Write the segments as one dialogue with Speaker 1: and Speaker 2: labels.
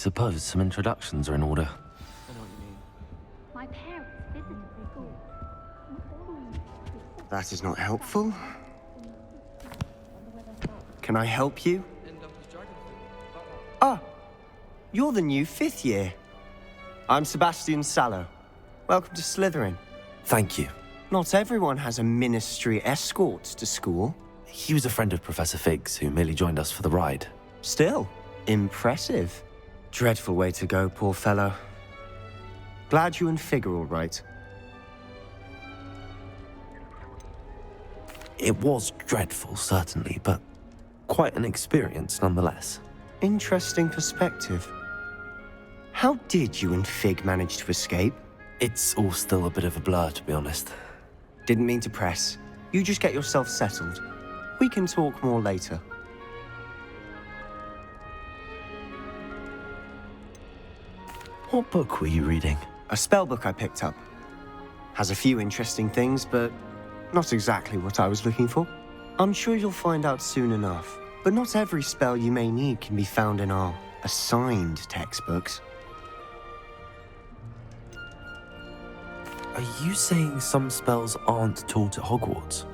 Speaker 1: suppose some introductions are in order.
Speaker 2: I know what you mean.
Speaker 3: My parents visited the school.
Speaker 4: That is not helpful. Can I help you? Ah, you're the new 5th year. I'm Sebastian Sallow. Welcome to Slytherin.
Speaker 1: Thank you.
Speaker 4: Not everyone has a ministry escort to school.
Speaker 1: He was a friend of Professor Fig's who merely joined us for the ride.
Speaker 4: Still, impressive. Dreadful way to go, poor fellow. Glad you and Fig are all right.
Speaker 1: It was dreadful, certainly, but quite an experience nonetheless.
Speaker 4: Interesting perspective. How did you and Fig manage to escape?
Speaker 1: It's all still a bit of a blur, to be honest.
Speaker 4: Didn't mean to press. You just get yourself settled. We can talk more later.
Speaker 1: What book were you reading?
Speaker 4: A spell book I picked up. Has a few interesting things, but not exactly what I was looking for. I'm sure you'll find out soon enough. But not every spell you may need can be found in our assigned textbooks.
Speaker 1: Are you saying some spells aren't taught at Hogwarts?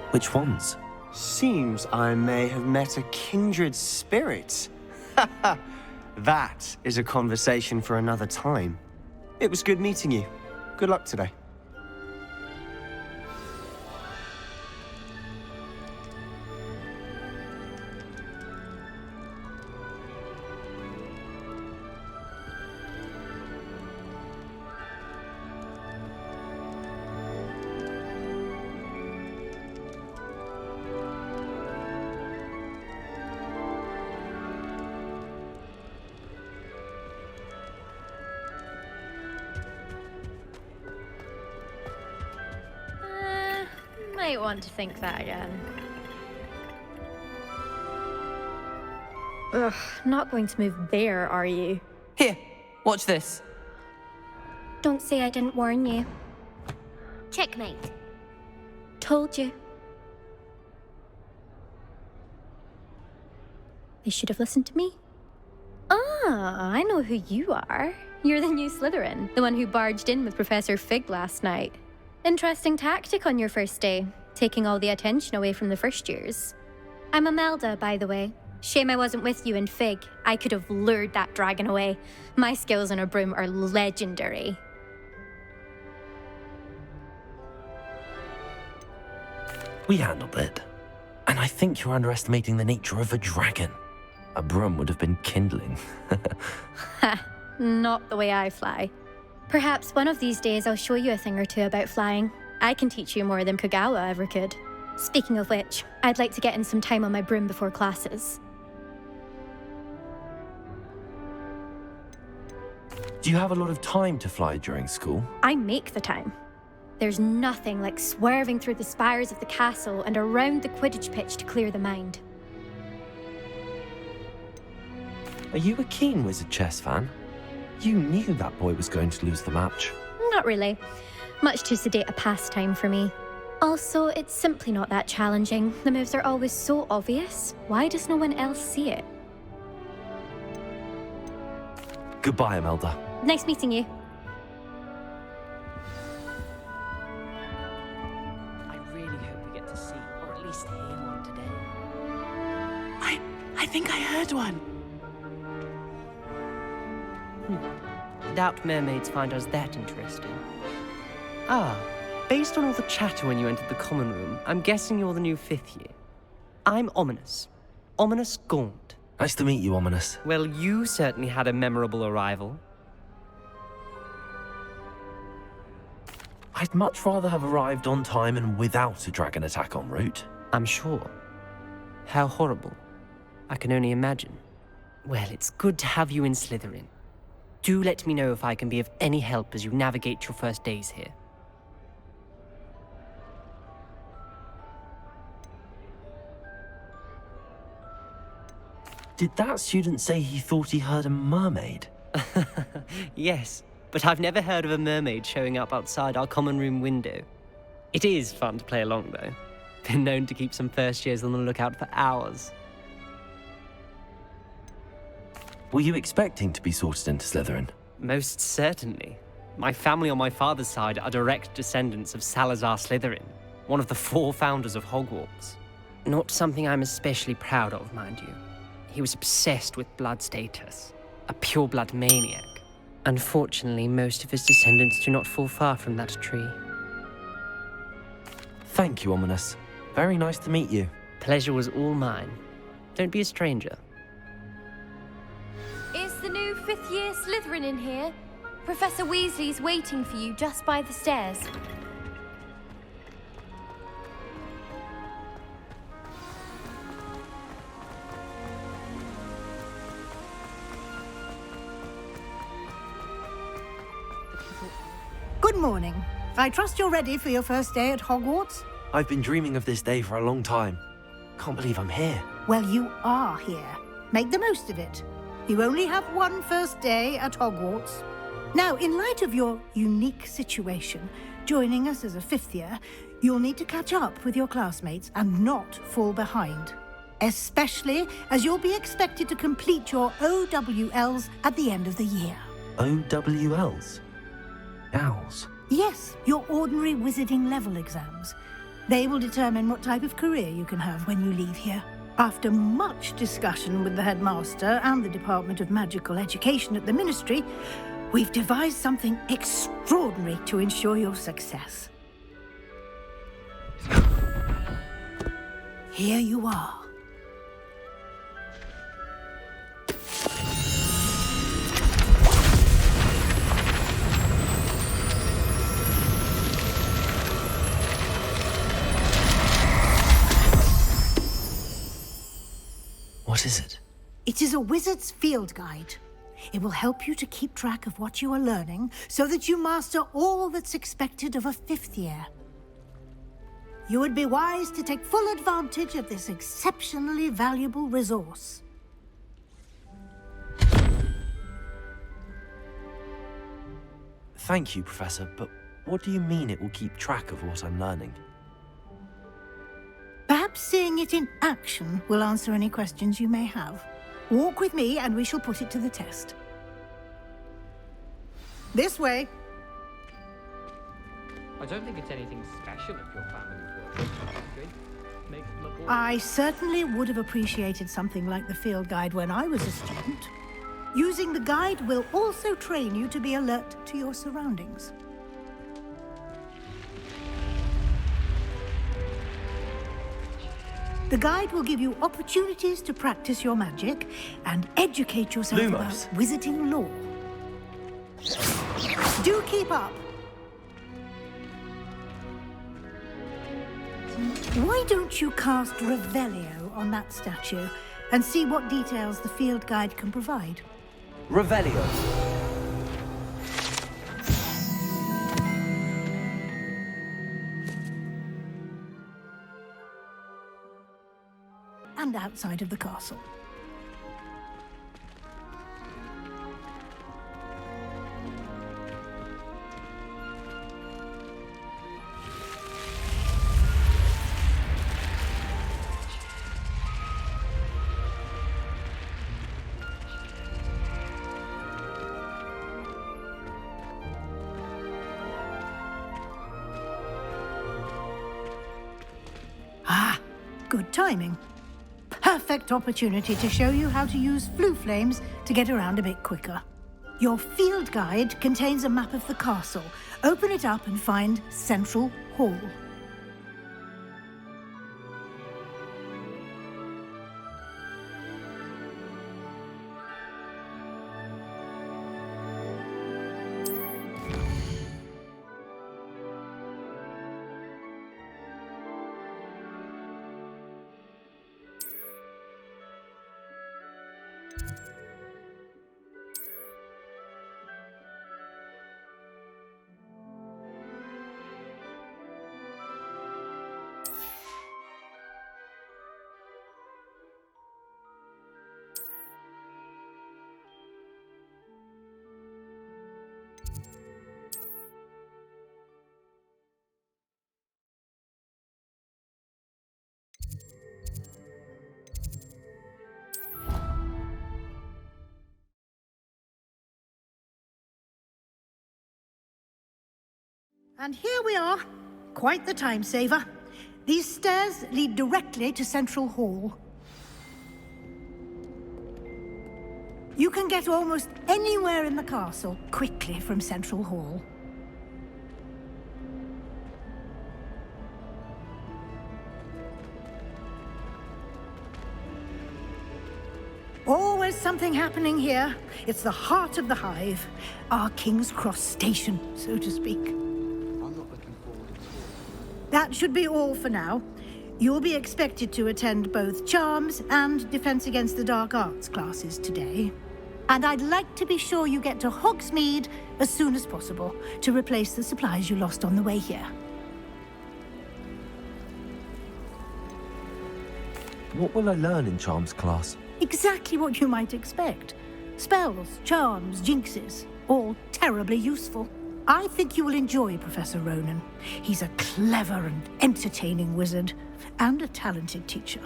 Speaker 1: Which ones?
Speaker 4: Seems I may have met a kindred spirit. That is a conversation for another time. It was good meeting you. Good luck today.
Speaker 3: Might want to think that again. Ugh, not going to move there, are you?
Speaker 5: Here, watch this.
Speaker 3: Don't say I didn't warn you.
Speaker 6: Checkmate.
Speaker 3: Told you. They should have listened to me. Ah, I know who you are. You're the new Slytherin, the one who barged in with Professor Fig last night. Interesting tactic on your first day, taking all the attention away from the first years. I'm Imelda, by the way. Shame I wasn't with you and Fig. I could have lured that dragon away. My skills on a broom are legendary.
Speaker 1: We handled it. And I think you're underestimating the nature of a dragon. A broom would have been kindling.
Speaker 3: Ha, not the way I fly. Perhaps one of these days I'll show you a thing or two about flying. I can teach you more than Kagawa ever could. Speaking of which, I'd like to get in some time on my broom before classes.
Speaker 1: Do you have a lot of time to fly during school?
Speaker 3: I make the time. There's nothing like swerving through the spires of the castle and around the Quidditch pitch to clear the mind.
Speaker 1: Are you a keen Wizard chess fan? You knew that boy was going to lose the match.
Speaker 3: Not really. Much too sedate a pastime for me. Also, it's simply not that challenging. The moves are always so obvious. Why does no one else see it?
Speaker 1: Goodbye, Imelda.
Speaker 3: Nice meeting you.
Speaker 5: I really hope we get to see, or at least hear one today.
Speaker 2: I think I heard one.
Speaker 5: Doubt mermaids find us that interesting. Ah, based on all the chatter when you entered the common room, I'm guessing you're the new 5th year. I'm Ominous. Ominous Gaunt.
Speaker 1: Nice to meet you, Ominous.
Speaker 5: Well, you certainly had a memorable arrival.
Speaker 1: I'd much rather have arrived on time and without a dragon attack en route.
Speaker 5: I'm sure. How horrible. I can only imagine. Well, it's good to have you in Slytherin. Do let me know if I can be of any help as you navigate your first days here.
Speaker 1: Did that student say he thought he heard a mermaid?
Speaker 5: Yes, but I've never heard of a mermaid showing up outside our common room window. It is fun to play along, though. Been known to keep some first years on the lookout for hours.
Speaker 1: Were you expecting to be sorted into Slytherin?
Speaker 5: Most certainly. My family on my father's side are direct descendants of Salazar Slytherin, one of the 4 founders of Hogwarts. Not something I'm especially proud of, mind you. He was obsessed with blood status, a pure-blood maniac. Unfortunately, most of his descendants do not fall far from that tree.
Speaker 1: Thank you, Ominous. Very nice to meet you.
Speaker 5: Pleasure was all mine. Don't be a stranger.
Speaker 6: Is the new 5th year Slytherin in here? Professor Weasley's waiting for you just by the stairs.
Speaker 7: Good morning. I trust you're ready for your first day at Hogwarts?
Speaker 1: I've been dreaming of this day for a long time. Can't believe I'm here.
Speaker 7: Well, you are here. Make the most of it. You only have one first day at Hogwarts. Now, in light of your unique situation, joining us as a 5th year, you'll need to catch up with your classmates and not fall behind. Especially as you'll be expected to complete your OWLs at the end of the year.
Speaker 1: OWLs? Owls?
Speaker 7: Yes, your ordinary wizarding level exams. They will determine what type of career you can have when you leave here. After much discussion with the headmaster and the Department of Magical Education at the Ministry, we've devised something extraordinary to ensure your success. Here you are.
Speaker 1: What is it?
Speaker 7: It is a wizard's field guide. It will help you to keep track of what you are learning so that you master all that's expected of a 5th year. You would be wise to take full advantage of this exceptionally valuable resource.
Speaker 1: Thank you, Professor, but what do you mean it will keep track of what I'm learning?
Speaker 7: Perhaps seeing it in action will answer any questions you may have. Walk with me and we shall put it to the test. This way.
Speaker 8: I don't think it's anything special if your family's working good. Makes them a boy.
Speaker 7: I certainly would have appreciated something like the field guide when I was a student. Using the guide will also train you to be alert to your surroundings. The guide will give you opportunities to practice your magic and educate yourself about
Speaker 1: Lumos.
Speaker 7: wizarding lore. Do keep up. Why don't you cast Revelio on that statue and see what details the field guide can provide?
Speaker 1: Revelio.
Speaker 7: And outside of the castle. Ah, good timing. Perfect opportunity to show you how to use flue flames to get around a bit quicker. Your field guide contains a map of the castle. Open it up and find Central Hall. And here we are. Quite the time saver. These stairs lead directly to Central Hall. You can get almost anywhere in the castle quickly from Central Hall. Always something happening here. It's the heart of the hive. Our King's Cross station, so to speak.
Speaker 2: I'm not looking forward to it.
Speaker 7: That should be all for now. You'll be expected to attend both Charms and Defense Against the Dark Arts classes today. And I'd like to be sure you get to Hogsmeade as soon as possible to replace the supplies you lost on the way here.
Speaker 1: What will I learn in Charms class?
Speaker 7: Exactly what you might expect. Spells, charms, jinxes, all terribly useful. I think you will enjoy Professor Ronan. He's a clever and entertaining wizard, and a talented teacher.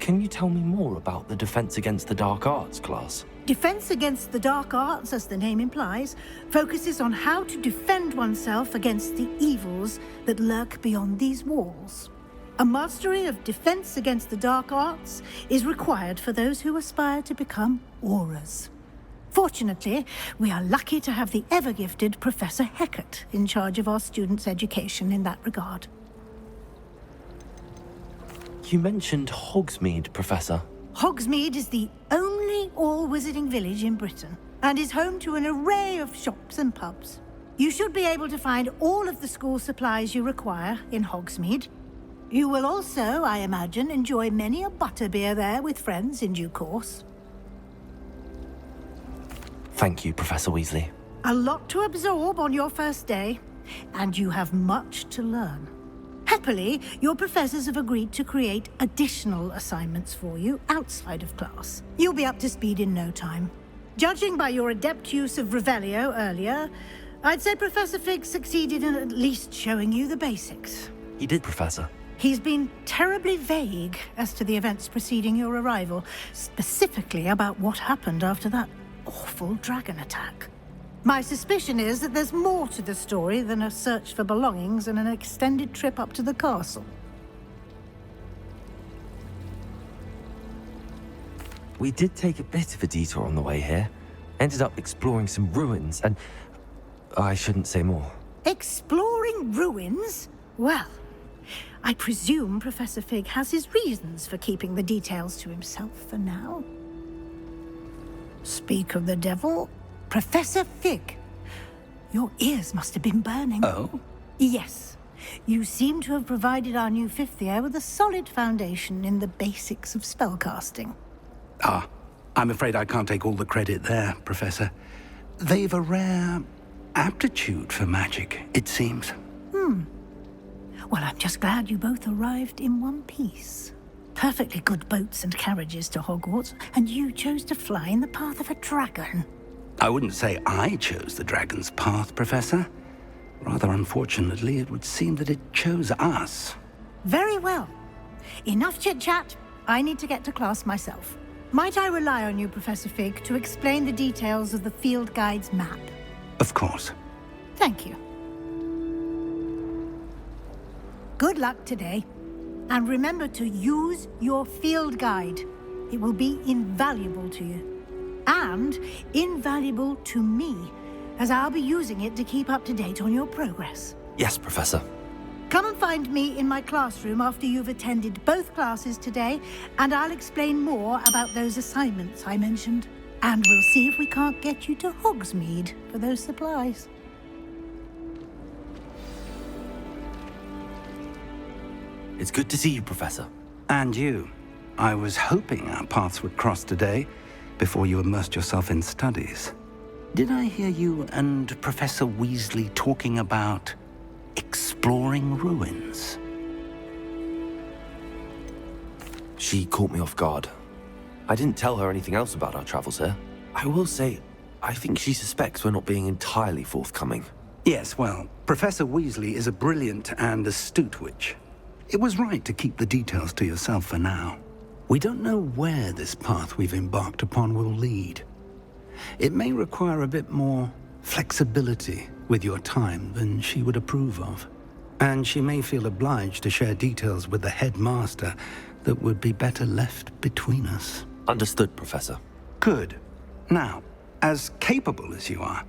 Speaker 1: Can you tell me more about the Defense Against the Dark Arts class?
Speaker 7: Defense Against the Dark Arts, as the name implies, focuses on how to defend oneself against the evils that lurk beyond these walls. A mastery of Defense Against the Dark Arts is required for those who aspire to become auras. Fortunately, we are lucky to have the ever-gifted Professor Hecat in charge of our students' education in that regard.
Speaker 1: You mentioned Hogsmeade, Professor.
Speaker 7: Hogsmeade is the only all-wizarding village in Britain and is home to an array of shops and pubs. You should be able to find all of the school supplies you require in Hogsmeade. You will also, I imagine, enjoy many a butterbeer there with friends in due course.
Speaker 1: Thank you, Professor Weasley.
Speaker 7: A lot to absorb on your first day, and you have much to learn. Happily, your professors have agreed to create additional assignments for you outside of class. You'll be up to speed in no time. Judging by your adept use of Revelio earlier, I'd say Professor Fig succeeded in at least showing you the basics.
Speaker 1: He did, Professor.
Speaker 7: He's been terribly vague as to the events preceding your arrival, specifically about what happened after that awful dragon attack. My suspicion is that there's more to the story than a search for belongings and an extended trip up to the castle.
Speaker 1: We did take a bit of a detour on the way here. Ended up exploring some ruins and... I shouldn't say more.
Speaker 7: Exploring ruins? Well, I presume Professor Fig has his reasons for keeping the details to himself for now. Speak of the devil, Professor Fig. Your ears must have been burning.
Speaker 9: Oh?
Speaker 7: Yes. You seem to have provided our new fifth year with a solid foundation in the basics of spellcasting.
Speaker 9: Ah, I'm afraid I can't take all the credit there, Professor. They've a rare aptitude for magic, it seems.
Speaker 7: Well, I'm just glad you both arrived in one piece. Perfectly good boats and carriages to Hogwarts, and you chose to fly in the path of a dragon.
Speaker 9: I wouldn't say I chose the dragon's path, Professor. Rather unfortunately, it would seem that it chose us.
Speaker 7: Very well. Enough chit-chat. I need to get to class myself. Might I rely on you, Professor Fig, to explain the details of the field guide's map?
Speaker 9: Of course.
Speaker 7: Thank you. Good luck today. And remember to use your field guide. It will be invaluable to you. And invaluable to me, as I'll be using it to keep up to date on your progress.
Speaker 1: Yes, Professor.
Speaker 7: Come and find me in my classroom after you've attended both classes today, and I'll explain more about those assignments I mentioned. And we'll see if we can't get you to Hogsmeade for those supplies.
Speaker 1: It's good to see you, Professor.
Speaker 9: And you. I was hoping our paths would cross today, before you immersed yourself in studies. Did I hear you and Professor Weasley talking about exploring ruins?
Speaker 1: She caught me off guard. I didn't tell her anything else about our travels here. I will say, I think she suspects we're not being entirely forthcoming.
Speaker 9: Yes, well, Professor Weasley is a brilliant and astute witch. It was right to keep the details to yourself for now. We don't know where this path we've embarked upon will lead. It may require a bit more flexibility with your time than she would approve of. And she may feel obliged to share details with the headmaster that would be better left between us.
Speaker 1: Understood, Professor.
Speaker 9: Good. Now, as capable as you are,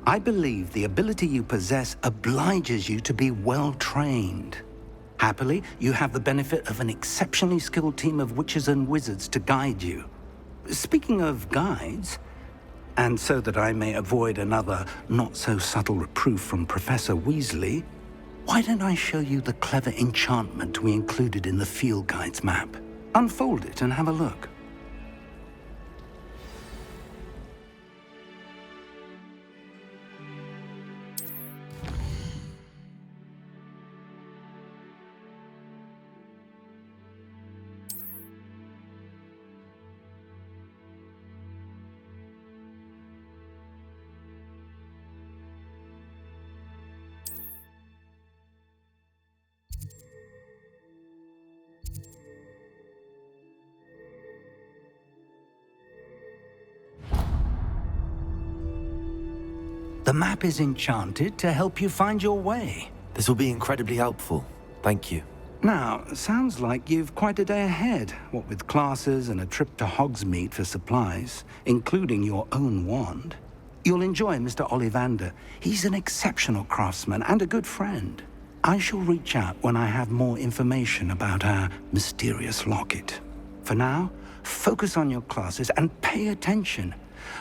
Speaker 9: I believe the ability you possess obliges you to be well-trained. Happily, you have the benefit of an exceptionally skilled team of witches and wizards to guide you. Speaking of guides, and so that I may avoid another not-so-subtle reproof from Professor Weasley, why don't I show you the clever enchantment we included in the field guide's map? Unfold it and have a look. The map is enchanted to help you find your way.
Speaker 1: This will be incredibly helpful. Thank you.
Speaker 9: Now, sounds like you've quite a day ahead, what with classes and a trip to Hogsmeade for supplies, including your own wand. You'll enjoy Mr. Ollivander. He's an exceptional craftsman and a good friend. I shall reach out when I have more information about our mysterious locket. For now, focus on your classes and pay attention.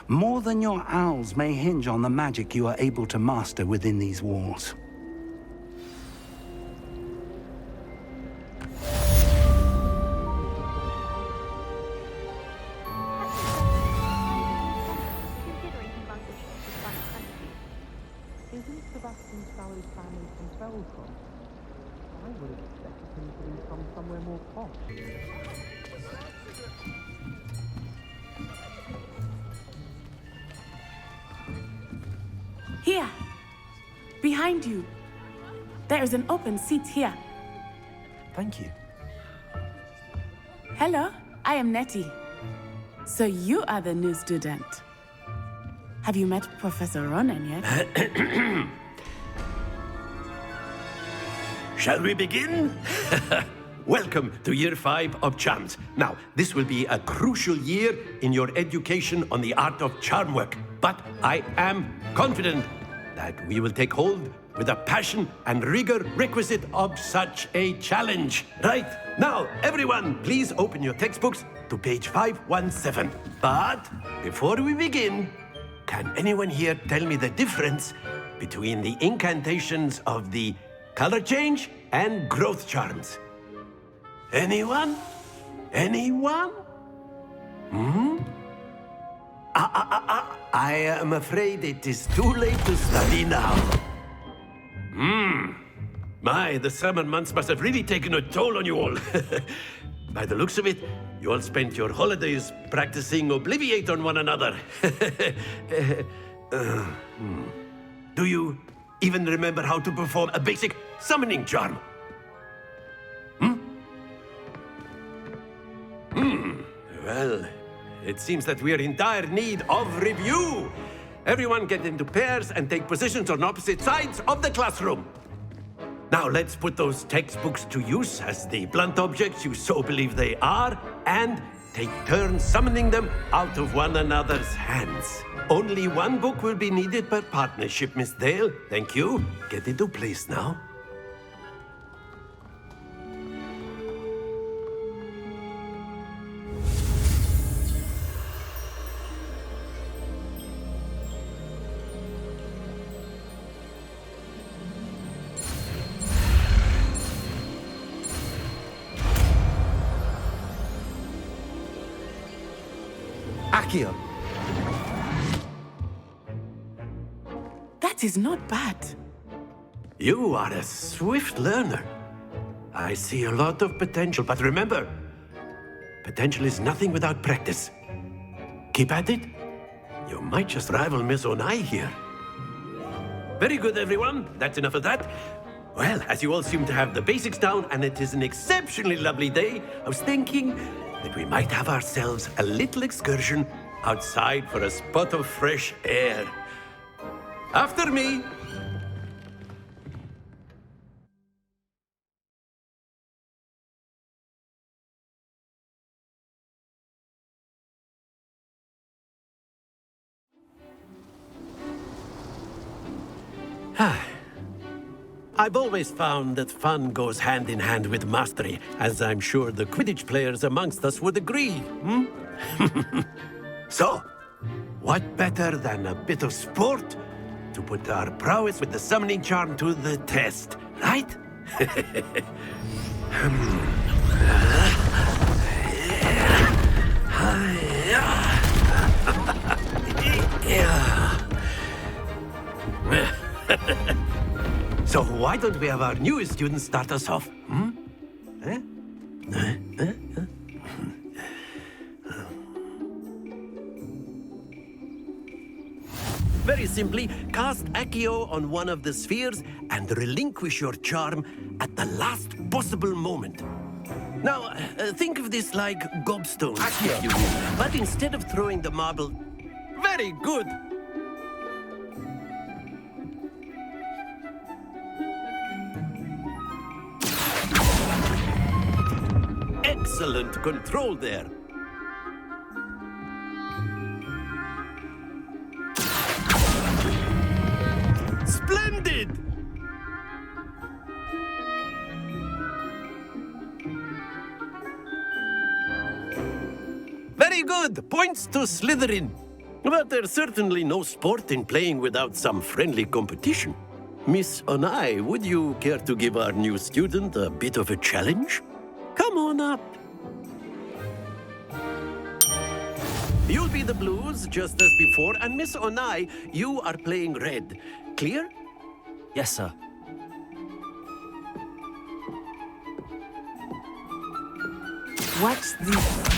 Speaker 9: More than your owls may hinge on the magic you are able to master within these walls.
Speaker 2: Isn't Sebastian Sally's family from Belcom? I would have expected him to be from somewhere more posh.
Speaker 10: Here! Behind you! There is an open seat here.
Speaker 1: Thank you.
Speaker 10: Hello, I am Nettie. So you are the new student. Have you met Professor Ronan yet?
Speaker 11: Shall we begin? Welcome to Year 5 of Charms. Now, this will be a crucial year in your education on the art of charm work. But I am confident that we will take hold with the passion and rigor requisite of such a challenge. Right, now, everyone, please open your textbooks to page 517. But before we begin, can anyone here tell me the difference between the incantations of the color change and growth charms? Anyone? Anyone? I am afraid it is too late to study now. My, the summer months must have really taken a toll on you all. By the looks of it, you all spent your holidays practicing Obliviate on one another. Do you even remember how to perform a basic summoning charm? Well, it seems that we are in dire need of review. Everyone get into pairs and take positions on opposite sides of the classroom. Now let's put those textbooks to use as the blunt objects you so believe they are, and take turns summoning them out of one another's hands. Only one book will be needed per partnership, Miss Dale. Thank you. Get into place now.
Speaker 1: Accio.
Speaker 10: That is not bad.
Speaker 11: You are a swift learner. I see a lot of potential, but remember, potential is nothing without practice. Keep at it. You might just rival Miss Onai here. Very good, everyone. That's enough of that. Well, as you all seem to have the basics down, and it is an exceptionally lovely day, I was thinking that we might have ourselves a little excursion outside for a spot of fresh air. After me. I've always found that fun goes hand in hand with mastery, as I'm sure the Quidditch players amongst us would agree, hmm? So, what better than a bit of sport to put our prowess with the summoning charm to the test, right? So why don't we have our newest student start us off? Hmm? Very simply, cast Accio on one of the spheres and relinquish your charm at the last possible moment. Now, think of this like gobstones, if you will. But instead of throwing the marble... Very good! Excellent control there. Splendid! Very good. Points to Slytherin. But there's certainly no sport in playing without some friendly competition. Miss Onai, would you care to give our new student a bit of a challenge? Come on up. You'll be the blues, just as before, and Miss Onai, you are playing red. Clear?
Speaker 1: Yes, sir.
Speaker 10: Watch this.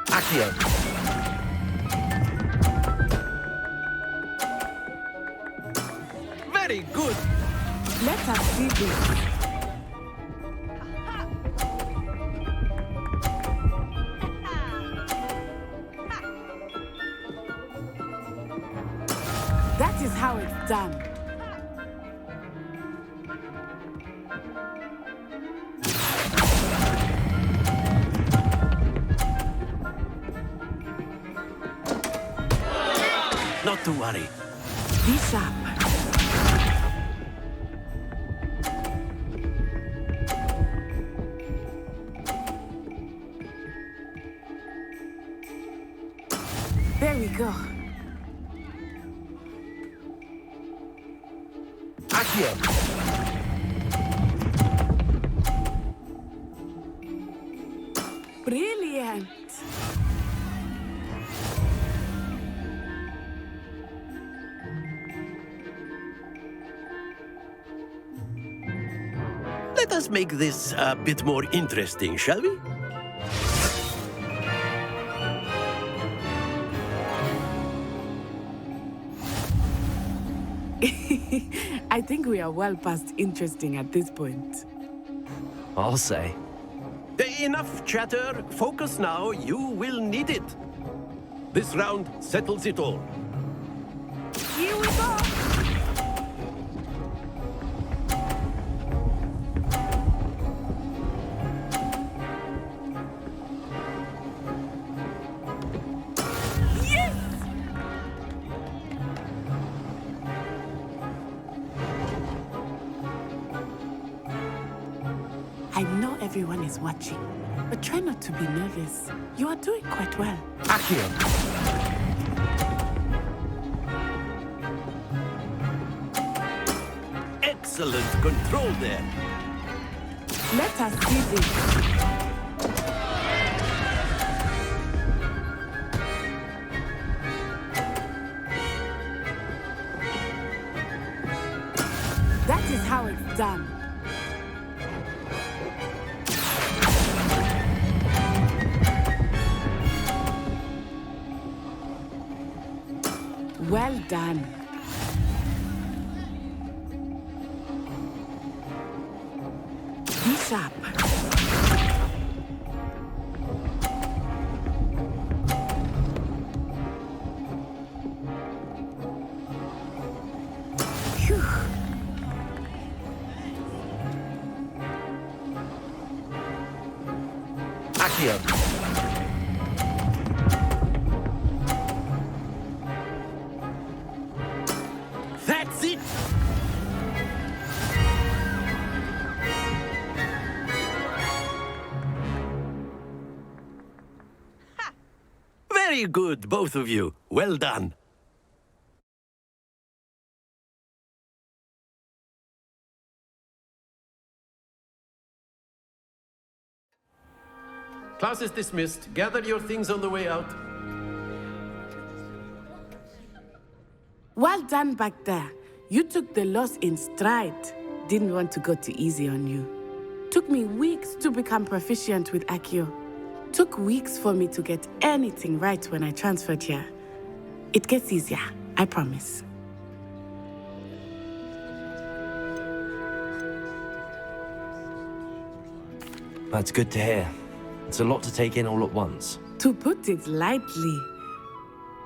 Speaker 1: Accio.
Speaker 11: Very good.
Speaker 10: Let us see this. That is how it's done.
Speaker 11: Not to worry.
Speaker 10: Be sharp. There we go.
Speaker 1: Accio.
Speaker 10: Brilliant.
Speaker 11: Let us make this a bit more interesting, shall we?
Speaker 10: I think we are well past interesting at this point.
Speaker 1: I'll say.
Speaker 11: Enough chatter. Focus now. You will need it. This round settles it all.
Speaker 10: Here we go. I know everyone is watching, but try not to be nervous. You are doing quite well.
Speaker 1: Accio.
Speaker 11: Excellent control there.
Speaker 10: Let us see this. That is how it's done. Well done. sharp. Phew.
Speaker 1: Accio.
Speaker 11: That's it! Very good, both of you. Well done. Class is dismissed. Gather your things on the way out.
Speaker 10: Well done back there. You took the loss in stride. Didn't want to go too easy on you. Took me weeks to become proficient with Accio. Took weeks for me to get anything right when I transferred here. It gets easier, I promise.
Speaker 1: That's good to hear. It's a lot to take in all at once.
Speaker 10: To put it lightly,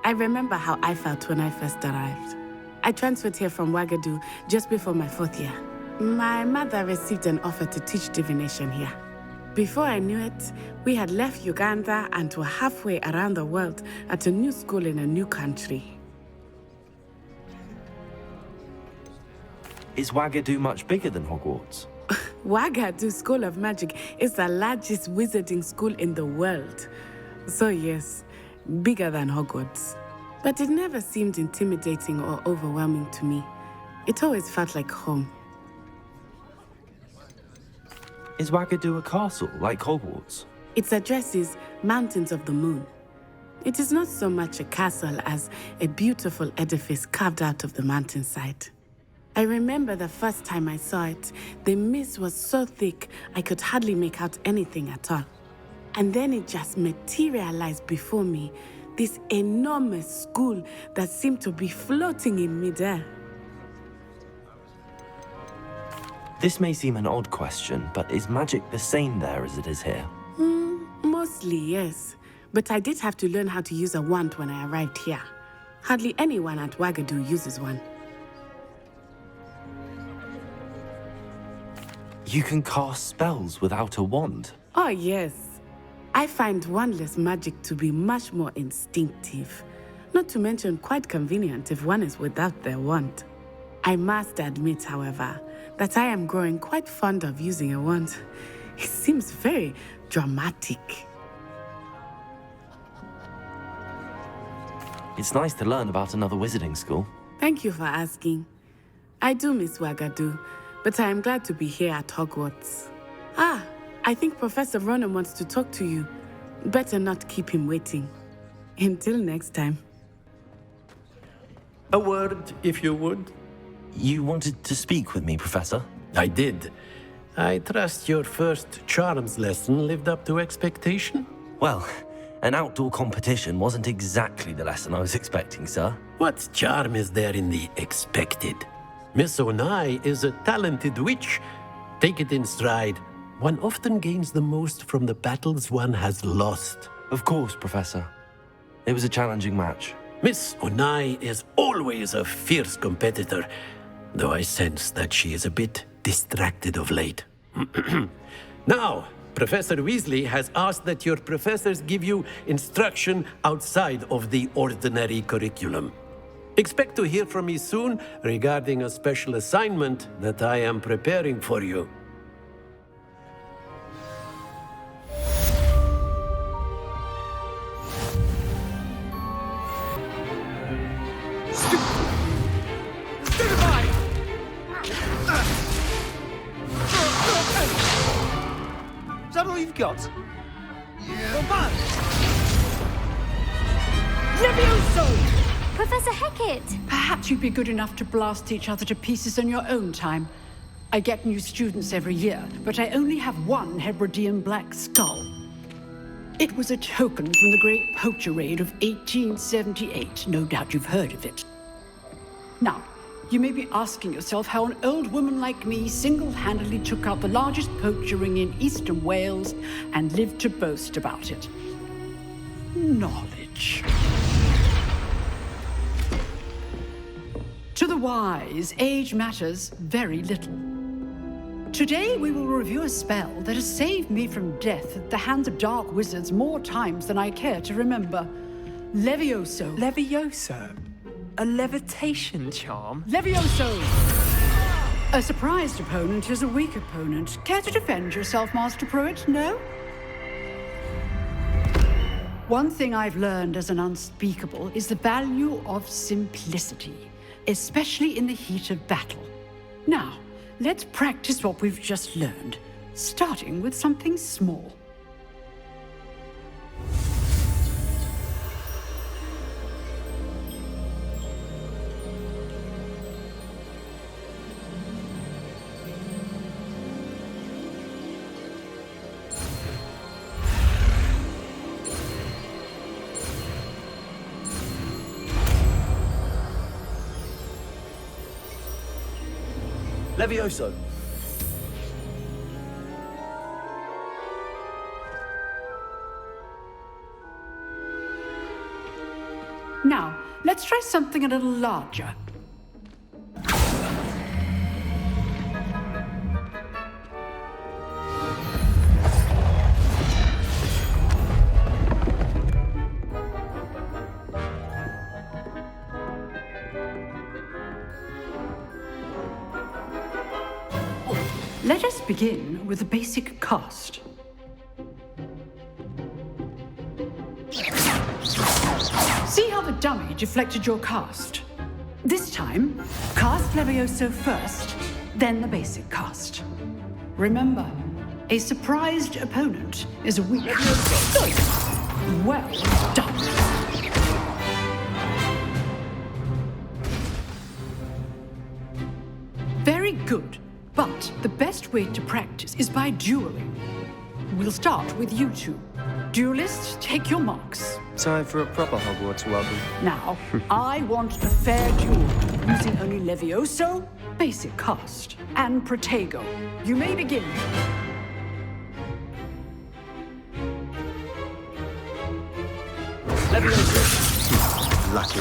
Speaker 10: I remember how I felt when I first arrived. I transferred here from Ouagadougou just before my 4th year. My mother received an offer to teach divination here. Before I knew it, we had left Uganda and were halfway around the world at a new school in a new country.
Speaker 1: Is Ouagadougou much bigger than Hogwarts?
Speaker 10: Ouagadougou School of Magic is the largest wizarding school in the world. So yes, bigger than Hogwarts. But it never seemed intimidating or overwhelming to me. It always felt like home.
Speaker 1: Is Ouagadougou a castle, like Hogwarts?
Speaker 10: Its address is Mountains of the Moon. It is not so much a castle as a beautiful edifice carved out of the mountainside. I remember the first time I saw it, the mist was so thick I could hardly make out anything at all. And then it just materialized before me, this enormous school that seemed to be floating in midair.
Speaker 1: This may seem an odd question, but is magic the same there as it is here?
Speaker 10: Mostly, yes. But I did have to learn how to use a wand when I arrived here. Hardly anyone at Ouagadougou uses one.
Speaker 1: You can cast spells without a wand?
Speaker 10: Oh, yes. I find wandless magic to be much more instinctive. Not to mention quite convenient if one is without their wand. I must admit, however, that I am growing quite fond of using a wand. It seems very dramatic.
Speaker 1: It's nice to learn about another wizarding school.
Speaker 10: Thank you for asking. I do miss Ouagadougou, but I am glad to be here at Hogwarts. I think Professor Ronan wants to talk to you. Better not keep him waiting. Until next time.
Speaker 11: A word, if you would.
Speaker 1: You wanted to speak with me, Professor?
Speaker 11: I did. I trust your first charms lesson lived up to expectation?
Speaker 1: Well, an outdoor competition wasn't exactly the lesson I was expecting, sir.
Speaker 11: What charm is there in the expected? Miss Onai is a talented witch. Take it in stride. One often gains the most from the battles one has lost.
Speaker 1: Of course, Professor. It was a challenging match.
Speaker 11: Miss Onai is always a fierce competitor, though I sense that she is a bit distracted of late. Now, Professor Weasley has asked that your professors give you instruction outside of the ordinary curriculum. Expect to hear from me soon regarding a special assignment that I am preparing for you.
Speaker 2: Is that all you've got?
Speaker 6: Professor Hecat!
Speaker 12: Perhaps you'd be good enough to blast each other to pieces in your own time. I get new students every year, but I only have one Hebridean black skull. It was a token from the Great Poacher Raid of 1878. No doubt you've heard of it. Now, you may be asking yourself how an old woman like me single-handedly took out the largest poacher ring in eastern Wales and lived to boast about it. Knowledge. To the wise, age matters very little. Today we will review a spell that has saved me from death at the hands of dark wizards more times than I care to remember. Levioso.
Speaker 2: Levioso? A levitation charm?
Speaker 12: Levioso! A surprised opponent is a weak opponent. Care to defend yourself, Master Pruitt? No? One thing I've learned as an unspeakable is the value of simplicity, especially in the heat of battle. Now, let's practice what we've just learned, starting with something small.
Speaker 1: Levioso.
Speaker 12: Now, let's try something a little larger. Let us begin with the basic cast. See how the dummy deflected your cast? This time, cast Levioso first, then the basic cast. Remember, a surprised opponent is a weak... Well done. Very good. But the best way to practice is by dueling. We'll start with you two. Duelists, take your marks.
Speaker 4: Time for a proper Hogwarts welcome.
Speaker 12: Now, I want a fair duel, using only Levioso, basic cast, and Protego. You may begin.
Speaker 1: Levioso.
Speaker 4: Lucky.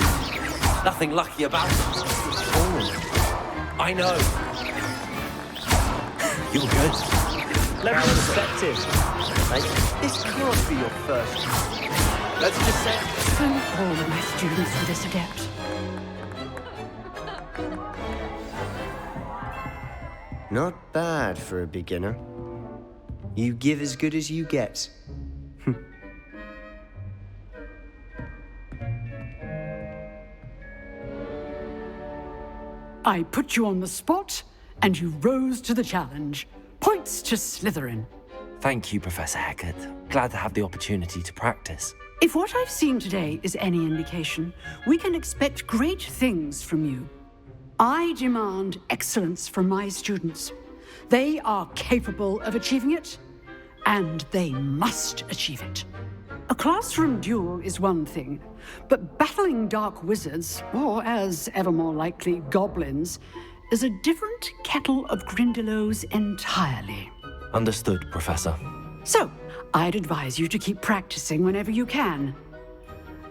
Speaker 1: Nothing lucky about it.
Speaker 4: Oh.
Speaker 1: I know. You're good.
Speaker 2: Level of perspective. This can't be your first. Let's just say...
Speaker 12: Thank all of my students for this adept.
Speaker 4: Not bad for a beginner. You give as good as you get.
Speaker 12: I put you on the spot, and you rose to the challenge. Points to Slytherin.
Speaker 1: Thank you, Professor Hecat. Glad to have the opportunity to practice.
Speaker 12: If what I've seen today is any indication, we can expect great things from you. I demand excellence from my students. They are capable of achieving it, and they must achieve it. A classroom duel is one thing, but battling dark wizards, or as ever more likely, goblins, is a different kettle of Grindylows entirely.
Speaker 1: Understood, Professor.
Speaker 12: So, I'd advise you to keep practicing whenever you can.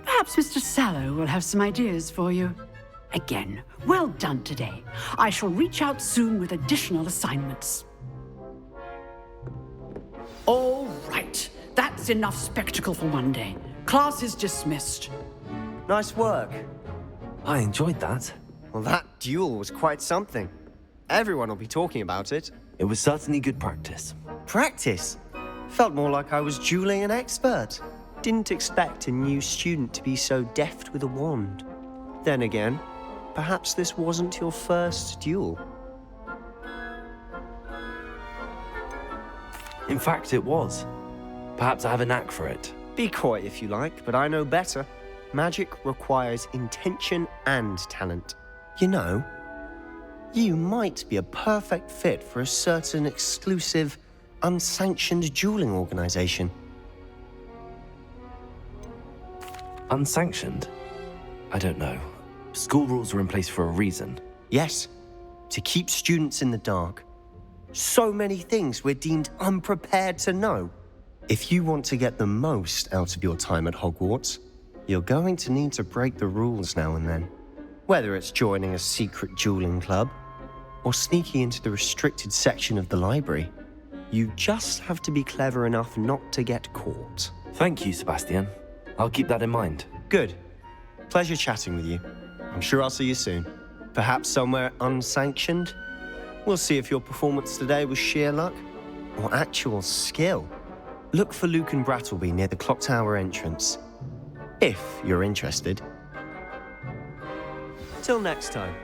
Speaker 12: Perhaps Mr. Sallow will have some ideas for you. Again, well done today. I shall reach out soon with additional assignments. All right. That's enough spectacle for one day. Class is dismissed.
Speaker 4: Nice work.
Speaker 1: I enjoyed that.
Speaker 4: Well, that duel was quite something. Everyone will be talking about it.
Speaker 1: It was certainly good practice.
Speaker 4: Practice? Felt more like I was dueling an expert. Didn't expect a new student to be so deft with a wand. Then again, perhaps this wasn't your first duel.
Speaker 1: In fact, it was. Perhaps I have a knack for it.
Speaker 4: Be coy if you like, but I know better. Magic requires intention and talent. You know, you might be a perfect fit for a certain exclusive, unsanctioned dueling organization.
Speaker 1: Unsanctioned? I don't know. School rules are in place for a reason.
Speaker 4: Yes, to keep students in the dark. So many things we're deemed unprepared to know. If you want to get the most out of your time at Hogwarts, you're going to need to break the rules now and then. Whether it's joining a secret dueling club or sneaking into the restricted section of the library, you just have to be clever enough not to get caught.
Speaker 1: Thank you, Sebastian. I'll keep that in mind.
Speaker 4: Good. Pleasure chatting with you. I'm sure I'll see you soon. Perhaps somewhere unsanctioned? We'll see if your performance today was sheer luck or actual skill. Look for Luke and Brattleby near the clock tower entrance, if you're interested. Till next time.